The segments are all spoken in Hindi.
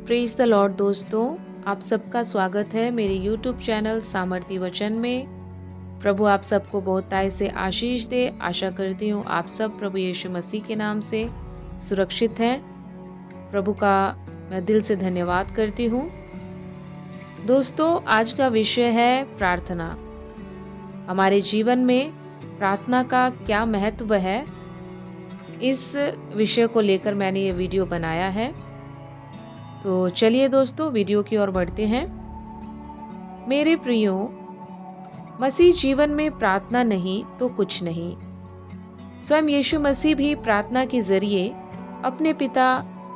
प्रेज द लॉर्ड दोस्तों, आप सबका स्वागत है मेरे YouTube चैनल सामर्थ्य वचन में। प्रभु आप सबको बहुतायत से आशीष दे। आशा करती हूँ आप सब प्रभु यीशु मसीह के नाम से सुरक्षित हैं। प्रभु का मैं दिल से धन्यवाद करती हूँ। दोस्तों, आज का विषय है प्रार्थना। हमारे जीवन में प्रार्थना का क्या महत्व है, इस विषय को लेकर मैंने ये वीडियो बनाया है। तो चलिए दोस्तों, वीडियो की ओर बढ़ते हैं। मेरे प्रियो, मसीह जीवन में प्रार्थना नहीं तो कुछ नहीं। स्वयं यीशु मसीह भी प्रार्थना के जरिए अपने पिता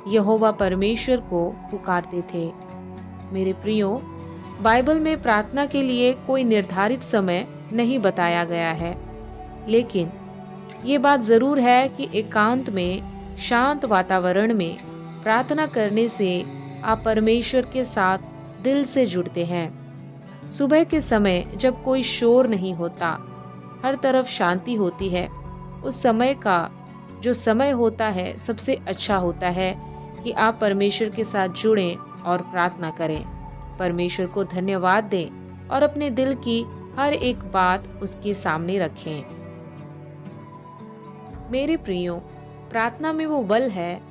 यहोवा परमेश्वर को पुकारते थे। मेरे प्रियो, बाइबल में प्रार्थना के लिए कोई निर्धारित समय नहीं बताया गया है, लेकिन ये बात जरूर है कि एकांत में, शांत वातावरण में प्रार्थना करने से आप परमेश्वर के साथ दिल से जुड़ते हैं। सुबह के समय जब कोई शोर नहीं होता, हर तरफ शांति होती है, उस समय का जो समय होता है सबसे अच्छा होता है कि आप परमेश्वर के साथ जुड़ें और प्रार्थना करें, परमेश्वर को धन्यवाद दें और अपने दिल की हर एक बात उसके सामने रखें। मेरे प्रियो, प्रार्थना में वो बल है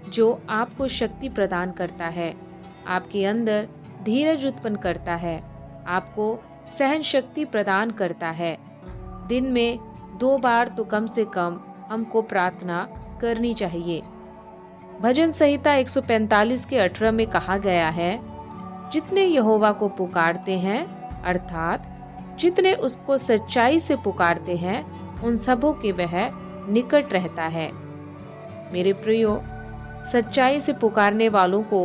जो आपको शक्ति प्रदान करता है, आपके अंदर धीरज उत्पन्न करता है, आपको सहन शक्ति प्रदान करता है। दिन में 2 बार तो कम से कम हमको प्रार्थना करनी चाहिए। भजन संहिता 145 के 18 में कहा गया है, जितने यहोवा को पुकारते हैं, अर्थात जितने उसको सच्चाई से पुकारते हैं, उन सबों के वह निकट रहता है। मेरे प्रियो, सच्चाई से पुकारने वालों को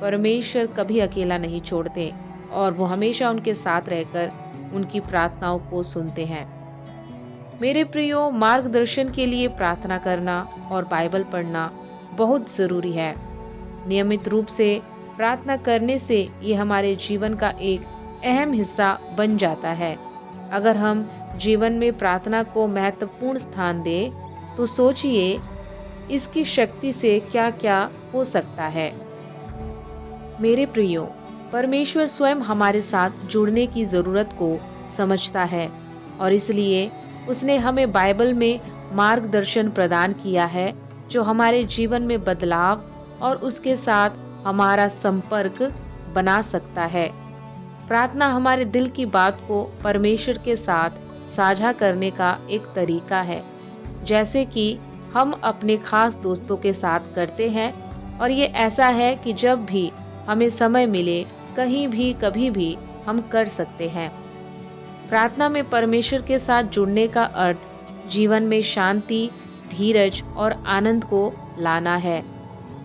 परमेश्वर कभी अकेला नहीं छोड़ते और वो हमेशा उनके साथ रहकर उनकी प्रार्थनाओं को सुनते हैं। मेरे प्रियो, मार्गदर्शन के लिए प्रार्थना करना और बाइबल पढ़ना बहुत ज़रूरी है। नियमित रूप से प्रार्थना करने से ये हमारे जीवन का एक अहम हिस्सा बन जाता है। अगर हम जीवन में प्रार्थना को महत्वपूर्ण स्थान दें तो सोचिए इसकी शक्ति से क्या क्या हो सकता है। मेरे प्रियो, परमेश्वर स्वयं हमारे साथ जुड़ने की ज़रूरत को समझता है और इसलिए उसने हमें बाइबल में मार्गदर्शन प्रदान किया है जो हमारे जीवन में बदलाव और उसके साथ हमारा संपर्क बना सकता है। प्रार्थना हमारे दिल की बात को परमेश्वर के साथ साझा करने का एक तरीका है, जैसे कि हम अपने खास दोस्तों के साथ करते हैं। और ये ऐसा है कि जब भी हमें समय मिले, कहीं भी कभी भी हम कर सकते हैं। प्रार्थना में परमेश्वर के साथ जुड़ने का अर्थ जीवन में शांति, धीरज और आनंद को लाना है।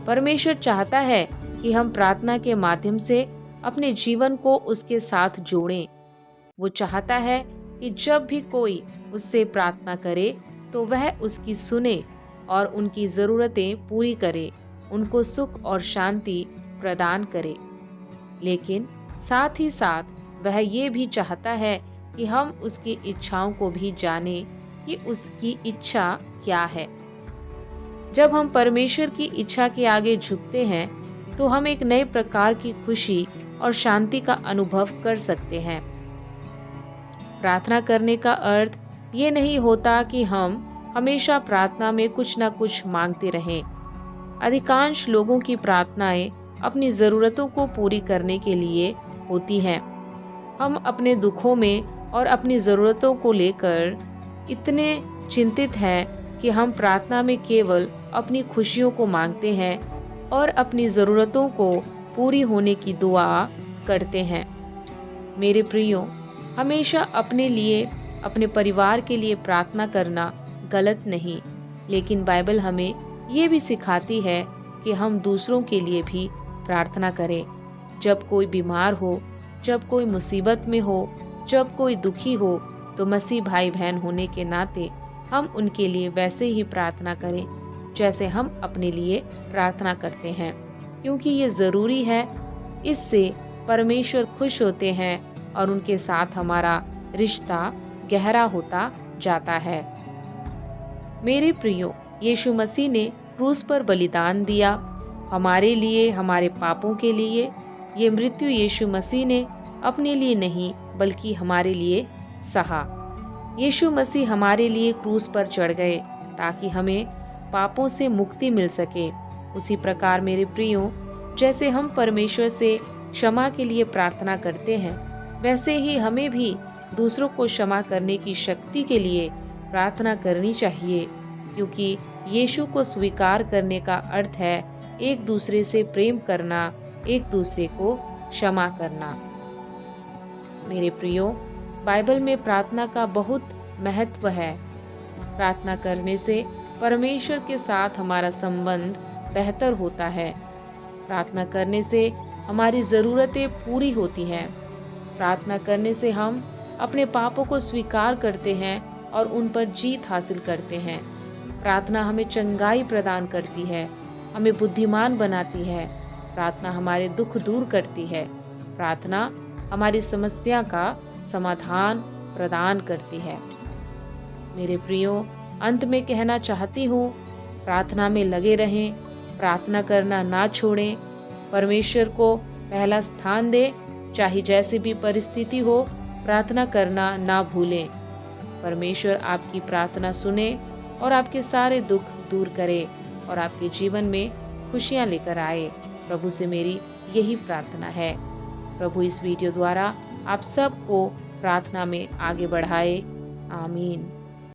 परमेश्वर चाहता है कि हम प्रार्थना के माध्यम से अपने जीवन को उसके साथ जोड़ें। वो चाहता है कि जब भी कोई उससे प्रार्थना करे तो वह उसकी सुने और उनकी ज़रूरतें पूरी करे, उनको सुख और शांति प्रदान करे। लेकिन साथ ही साथ वह ये भी चाहता है कि हम उसकी इच्छाओं को भी जानें कि उसकी इच्छा क्या है। जब हम परमेश्वर की इच्छा के आगे झुकते हैं तो हम एक नए प्रकार की खुशी और शांति का अनुभव कर सकते हैं। प्रार्थना करने का अर्थ ये नहीं होता कि हम हमेशा प्रार्थना में कुछ न कुछ मांगते रहें। अधिकांश लोगों की प्रार्थनाएं अपनी ज़रूरतों को पूरी करने के लिए होती हैं। हम अपने दुखों में और अपनी ज़रूरतों को लेकर इतने चिंतित हैं कि हम प्रार्थना में केवल अपनी खुशियों को मांगते हैं और अपनी ज़रूरतों को पूरी होने की दुआ करते हैं। मेरे प्रियो, हमेशा अपने लिए, अपने परिवार के लिए प्रार्थना करना गलत नहीं, लेकिन बाइबल हमें ये भी सिखाती है कि हम दूसरों के लिए भी प्रार्थना करें। जब कोई बीमार हो, जब कोई मुसीबत में हो, जब कोई दुखी हो, तो मसीह भाई बहन होने के नाते हम उनके लिए वैसे ही प्रार्थना करें जैसे हम अपने लिए प्रार्थना करते हैं, क्योंकि ये ज़रूरी है। इससे परमेश्वर खुश होते हैं और उनके साथ हमारा रिश्ता गहरा होता जाता है। मेरे प्रियो, यीशु मसीह ने क्रूस पर बलिदान दिया हमारे लिए, हमारे पापों के लिए। ये मृत्यु यीशु मसीह ने अपने लिए नहीं बल्कि हमारे लिए सहा। यीशु मसीह हमारे लिए क्रूस पर चढ़ गए ताकि हमें पापों से मुक्ति मिल सके। उसी प्रकार मेरे प्रियो, जैसे हम परमेश्वर से क्षमा के लिए प्रार्थना करते हैं, वैसे ही हमें भी दूसरों को क्षमा करने की शक्ति के लिए प्रार्थना करनी चाहिए, क्योंकि यीशु को स्वीकार करने का अर्थ है एक दूसरे से प्रेम करना, एक दूसरे को क्षमा करना। मेरे प्रियो, बाइबल में प्रार्थना का बहुत महत्व है। प्रार्थना करने से परमेश्वर के साथ हमारा संबंध बेहतर होता है। प्रार्थना करने से हमारी ज़रूरतें पूरी होती हैं। प्रार्थना करने से हम अपने पापों को स्वीकार करते हैं और उन पर जीत हासिल करते हैं। प्रार्थना हमें चंगाई प्रदान करती है, हमें बुद्धिमान बनाती है। प्रार्थना हमारे दुख दूर करती है। प्रार्थना हमारी समस्या का समाधान प्रदान करती है। मेरे प्रियो, अंत में कहना चाहती हूँ, प्रार्थना में लगे रहें, प्रार्थना करना ना छोड़ें, परमेश्वर को पहला स्थान दें। चाहे जैसी भी परिस्थिति हो, प्रार्थना करना ना भूलें। परमेश्वर आपकी प्रार्थना सुने और आपके सारे दुख दूर करे और आपके जीवन में खुशियाँ लेकर आए। प्रभु से मेरी यही प्रार्थना है। प्रभु इस वीडियो द्वारा आप सबको प्रार्थना में आगे बढ़ाए। आमीन।